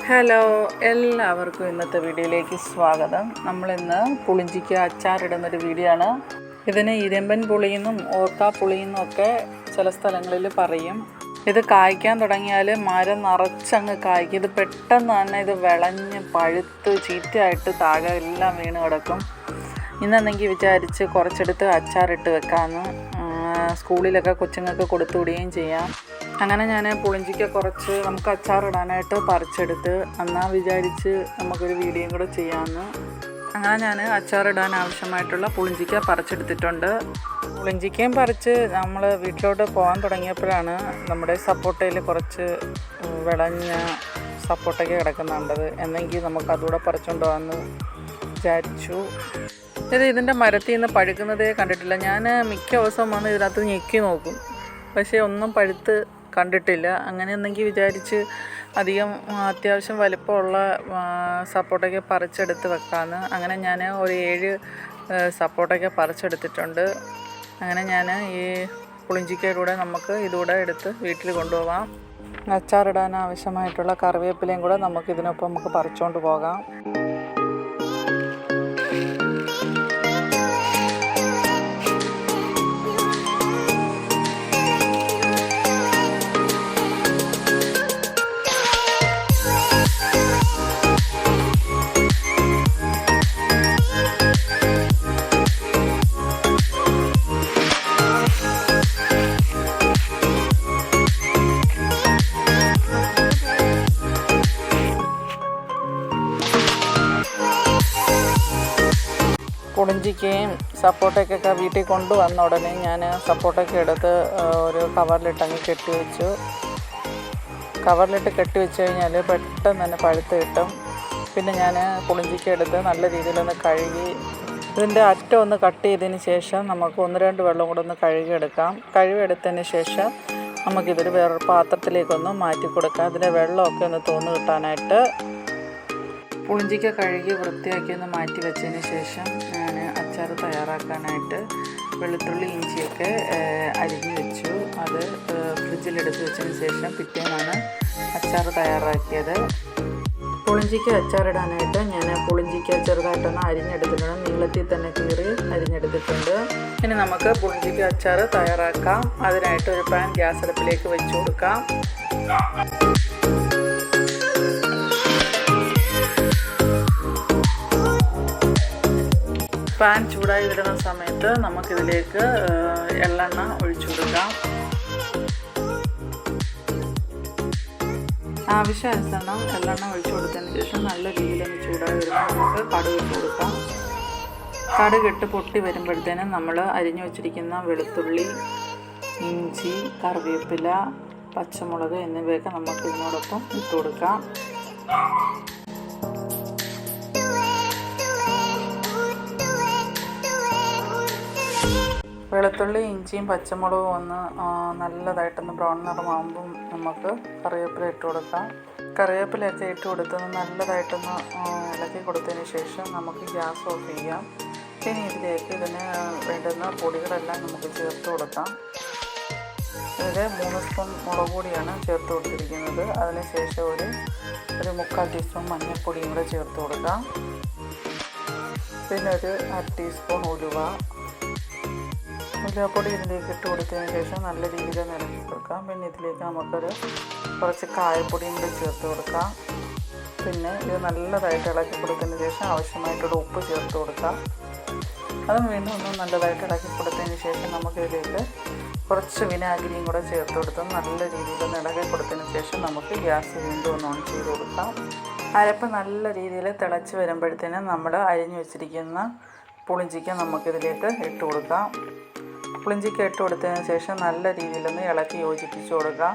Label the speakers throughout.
Speaker 1: Hello, എല്ലാവർക്കും ഇന്നത്തെ വീഡിയോയിലേക്ക് സ്വാഗതം. നമ്മളിന്ന് പുളിഞ്ചിക്ക് അച്ചാറിടുന്നൊരു വീഡിയോ ആണ്. ഇതിന് ഇരമ്പൻ പുളിയെന്നും ഓർക്കാ പുളിയെന്നും ഒക്കെ ചില സ്ഥലങ്ങളിൽ പറയും. ഇത് കായ്ക്കാൻ തുടങ്ങിയാൽ മരം നിറച്ചങ്ങ് കായ്ക്കും. ഇത് പെട്ടെന്ന് തന്നെ ഇത് വിളഞ്ഞ് പഴുത്ത് ചീറ്റയായിട്ട് താഴെ എല്ലാം വീണ് കിടക്കും. ഇന്നെന്നെങ്കിൽ വിചാരിച്ച് കുറച്ചെടുത്ത് അച്ചാറിട്ട് വെക്കാമെന്ന്. സ്കൂളിലൊക്കെ കൊച്ചുങ്ങൾക്ക് കൊടുത്തു വിടുകയും ചെയ്യാം. അങ്ങനെ ഞാൻ പുളിഞ്ചിക്ക കുറച്ച് നമുക്ക് അച്ചാറിടാനായിട്ട് പറിച്ചെടുത്ത് എന്നാൽ വിചാരിച്ച് നമുക്കൊരു വീഡിയോയും കൂടെ ചെയ്യാമെന്ന്. അങ്ങനെ ഞാൻ അച്ചാറിടാൻ ആവശ്യമായിട്ടുള്ള പുളിഞ്ചിക്ക പറിച്ചെടുത്തിട്ടുണ്ട്. പുളിഞ്ചിക്കയും പറിച്ച് നമ്മൾ വീട്ടിലോട്ട് പോകാൻ തുടങ്ങിയപ്പോഴാണ് നമ്മുടെ സപ്പോട്ടയിൽ കുറച്ച് വിളഞ്ഞ സപ്പോട്ടയ്ക്ക് കിടക്കുന്നുണ്ടത്. എന്നെങ്കിൽ നമുക്ക് അതുകൂടെ പറിച്ചുകൊണ്ട് പോകാമെന്ന് വിചാരിച്ചു. ഇതിൻ്റെ മരത്തിൽ നിന്ന് പഴുക്കുന്നതേ കണ്ടിട്ടില്ല. ഞാൻ മിക്ക ദിവസവും വന്ന് ഇതിനകത്ത് ഞെക്കി നോക്കും, പക്ഷേ ഒന്നും പഴുത്ത് കണ്ടിട്ടില്ല. അങ്ങനെ എന്തെങ്കിലും വിചാരിച്ച് അത്യാവശ്യം വലിപ്പമുള്ള സപ്പോട്ടയ്ക്ക് പറിച്ചെടുത്ത് വെക്കാമെന്ന്. അങ്ങനെ ഞാൻ ഒരു 7 സപ്പോട്ടയ്ക്ക് പറിച്ചെടുത്തിട്ടുണ്ട്. അങ്ങനെ ഞാൻ ഈ പുളിഞ്ചിക്കയിലൂടെ നമുക്ക് ഇതുകൂടെ എടുത്ത് വീട്ടിൽ കൊണ്ടുപോകാം. അച്ചാറിടാൻ ആവശ്യമായിട്ടുള്ള കറിവേപ്പിലയും കൂടെ നമുക്ക് പറിച്ചുകൊണ്ട് പോകാം. പുളിഞ്ചിക്കയും സപ്പോട്ടയ്ക്കൊക്കെ വീട്ടിൽ കൊണ്ടുവന്ന ഉടനെ ഞാൻ സപ്പോട്ടയ്ക്ക് എടുത്ത് ഒരു കവറിലിട്ടങ്ങ് കെട്ടിവെച്ചു. കവറിലിട്ട് കെട്ടിവെച്ച് കഴിഞ്ഞാൽ പെട്ടെന്ന് തന്നെ പഴുത്ത് കിട്ടും. പിന്നെ ഞാൻ പുളിഞ്ചിക്ക എടുത്ത് നല്ല രീതിയിലൊന്ന് കഴുകി ഇതിൻ്റെ അറ്റം ഒന്ന് കട്ട് ചെയ്തതിന് ശേഷം നമുക്ക് 1-2 വെള്ളം കൂടെ ഒന്ന് കഴുകിയെടുക്കാം. കഴുകിയെടുത്തതിന് ശേഷം നമുക്കിതൊരു വേറൊരു പാത്രത്തിലേക്കൊന്ന് മാറ്റി കൊടുക്കാം. ഇതിൻ്റെ വെള്ളമൊക്കെ ഒന്ന് തോന്നു കിട്ടാനായിട്ട്. പുളിഞ്ചിക്ക കഴുകി വൃത്തിയാക്കി ഒന്ന് മാറ്റി വെച്ചതിന് ശേഷം ഞാൻ അച്ചാർ തയ്യാറാക്കാനായിട്ട് വെളുത്തുള്ളി ഇഞ്ചിയൊക്കെ അരിഞ്ഞ് വെച്ചു. അത് ഫ്രിഡ്ജിലെടുത്ത് വെച്ചതിന് ശേഷം പിറ്റേന്നാണ് അച്ചാർ തയ്യാറാക്കിയത്. പുളിഞ്ചിക്ക അച്ചാറിടാനായിട്ട് ഞാൻ പുളിഞ്ചിക്ക ചെറുതായിട്ടൊന്ന് അരിഞ്ഞെടുത്തിട്ടുണ്ട്. നീളത്തിൽ തന്നെ കീറി അരിഞ്ഞെടുത്തിട്ടുണ്ട്. ഇനി നമുക്ക് പുളിഞ്ചിക്ക അച്ചാർ തയ്യാറാക്കാം. അതിനായിട്ട് ഒരു പാൻ ഗ്യാസ് അടുപ്പിലേക്ക് വെച്ച് കൊടുക്കാം. പാൻ ചൂടായി വരുന്ന സമയത്ത് നമുക്കിതിലേക്ക് എള്ളെണ്ണ ഒഴിച്ചു കൊടുക്കാം. ആവശ്യാനുസരണം എള്ളെണ്ണ ഒഴിച്ചു കൊടുത്തതിന് ശേഷം നല്ല രീതിയിലൊന്ന് ചൂടായി വരുമ്പോൾ നമുക്ക് കടുക് ഇട്ട് കൊടുക്കാം. കടുകിട്ട് പൊട്ടി വരുമ്പോഴത്തേനും നമ്മൾ അരിഞ്ഞു വച്ചിരിക്കുന്ന വെളുത്തുള്ളി, ഇഞ്ചി, കറിവേപ്പില, പച്ചമുളക് എന്നിവയൊക്കെ നമുക്ക് ഇതിനോടൊപ്പം ഇട്ട് കൊടുക്കാം. വെളുത്തുള്ളി, ഇഞ്ചിയും പച്ചമുളകും ഒന്ന് നല്ലതായിട്ടൊന്ന് ബ്രൗൺ നിറമാകുമ്പം നമുക്ക് കറിവേപ്പില ഇട്ട് കൊടുക്കാം. കറിവേപ്പിലയൊക്കെ ഇട്ട് കൊടുത്തൊന്ന് നല്ലതായിട്ടൊന്ന് ഇളക്കി കൊടുത്തതിന് ശേഷം നമുക്ക് ഗ്യാസ് ഓഫ് ചെയ്യാം. ഇനി ഇതിലേക്ക് ഇതിന് വേണ്ടുന്ന പൊടികളെല്ലാം നമുക്ക് ചേർത്ത് കൊടുക്കാം. ഇതിൽ 3 സ്പൂൺ മുളക് പൊടിയാണ് ചേർത്ത് കൊടുത്തിരിക്കുന്നത്. അതിനുശേഷം ഒരു 3/4 ടീസ്പൂൺ മഞ്ഞൾപ്പൊടിയും കൂടെ ചേർത്ത് കൊടുക്കാം. പിന്നെ ഒരു 1/2 ടീസ്പൂൺ ഉലുവപ്പൊടി ഇതിലേക്ക് ഇട്ട് കൊടുത്തതിന് ശേഷം നല്ല രീതിയിൽ ഇളക്കി കൊടുക്കാം. പിന്നെ ഇതിലേക്ക് നമുക്കൊരു കുറച്ച് കായപ്പൊടിയും കൂടി ചേർത്ത് കൊടുക്കാം. പിന്നെ ഇത് നല്ലതായിട്ട് ഇളക്കി കൊടുത്തതിന് ശേഷം ആവശ്യമായിട്ടുള്ള ഉപ്പ് ചേർത്ത് കൊടുക്കാം. അതും വീണ്ടും ഒന്ന് നല്ലതായിട്ട് ഇളക്കി കൊടുത്തതിന് ശേഷം നമുക്കിതിലേക്ക് കുറച്ച് വിനാഗിരിയും കൂടെ ചേർത്ത് കൊടുത്ത് നല്ല രീതിയിൽ ഒന്ന് ഇളക്കി കൊടുത്തതിന് ശേഷം നമുക്ക് ഗ്യാസ് വീണ്ടും ഒന്ന് ഓൺ ചെയ്ത് കൊടുക്കാം. അരപ്പ് നല്ല രീതിയിൽ തിളച്ച് വരുമ്പോഴത്തേനും നമ്മൾ അരിഞ്ഞു വെച്ചിരിക്കുന്ന പുളിഞ്ചിക്ക നമുക്കിതിലേക്ക് ഇട്ട് കൊടുക്കാം. പുളിഞ്ചിക്ക ഇട്ട് കൊടുത്തതിന് ശേഷം നല്ല രീതിയിലൊന്ന് ഇളക്കി യോജിപ്പിച്ച് കൊടുക്കാം.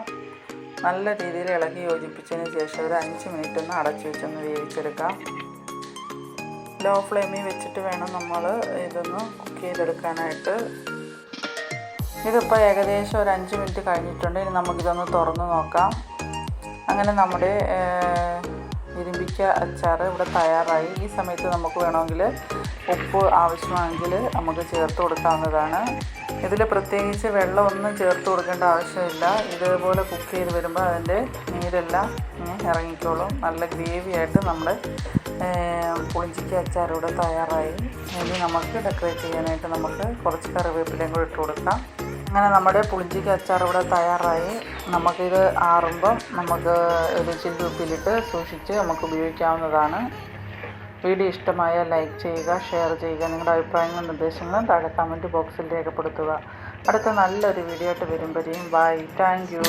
Speaker 1: നല്ല രീതിയിൽ ഇളക്കി യോജിപ്പിച്ചതിന് ശേഷം ഒരു 5 മിനിറ്റ് ഒന്ന് അടച്ചു വെച്ചൊന്ന് വേവിച്ചെടുക്കാം. ലോ ഫ്ലെയിമിൽ വെച്ചിട്ട് വേണം നമ്മൾ ഇതൊന്ന് കുക്ക് ചെയ്തെടുക്കാനായിട്ട്. ഇതിപ്പോൾ ഏകദേശം ഒരു 5 മിനിറ്റ് കഴിഞ്ഞിട്ടുണ്ട്. ഇനി നമുക്കിതൊന്ന് തുറന്ന് നോക്കാം. അങ്ങനെ നമ്മുടെ ഇരുമ്പിക്ക അച്ചാർ ഇവിടെ തയ്യാറായി. ഈ സമയത്ത് നമുക്ക് വേണമെങ്കിൽ ഉപ്പ് ആവശ്യമാണെങ്കിൽ നമുക്ക് ചേർത്ത് കൊടുക്കാവുന്നതാണ്. ഇതിൽ പ്രത്യേകിച്ച് വെള്ളമൊന്നും ചേർത്ത് കൊടുക്കേണ്ട ആവശ്യമില്ല. ഇതുപോലെ കുക്ക് ചെയ്ത് വരുമ്പോൾ അതിൻ്റെ നീരെല്ലാം ഇറങ്ങിക്കോളും. നല്ല ഗ്രേവി ആയിട്ട് നമ്മൾ പുളിഞ്ചിക്ക അച്ചാർ ഇവിടെ തയ്യാറായി. ഇനി നമുക്ക് ഡെക്കറേറ്റ് ചെയ്യാനായിട്ട് നമുക്ക് കുറച്ച് കറിവേപ്പിലയും കൂടി ഇട്ട് കൊടുക്കാം. അങ്ങനെ നമ്മുടെ പുളിഞ്ചിക്ക അച്ചാർ ഇവിടെ തയ്യാറായി. നമുക്കിത് ആറുമ്പം നമുക്ക് ഒരു ചില്ലുപ്പിലിട്ട് സൂക്ഷിച്ച് നമുക്ക് ഉപയോഗിക്കാവുന്നതാണ്. വീഡിയോ ഇഷ്ടമായാൽ ലൈക്ക് ചെയ്യുക, ഷെയർ ചെയ്യുക. നിങ്ങളുടെ അഭിപ്രായങ്ങളും നിർദ്ദേശങ്ങളും താഴെ കമൻറ്റ് ബോക്സിൽ രേഖപ്പെടുത്തുക. അടുത്ത നല്ലൊരു വീഡിയോ ആയിട്ട് വരുമ്പോഴേക്കും ബൈ. Thank you.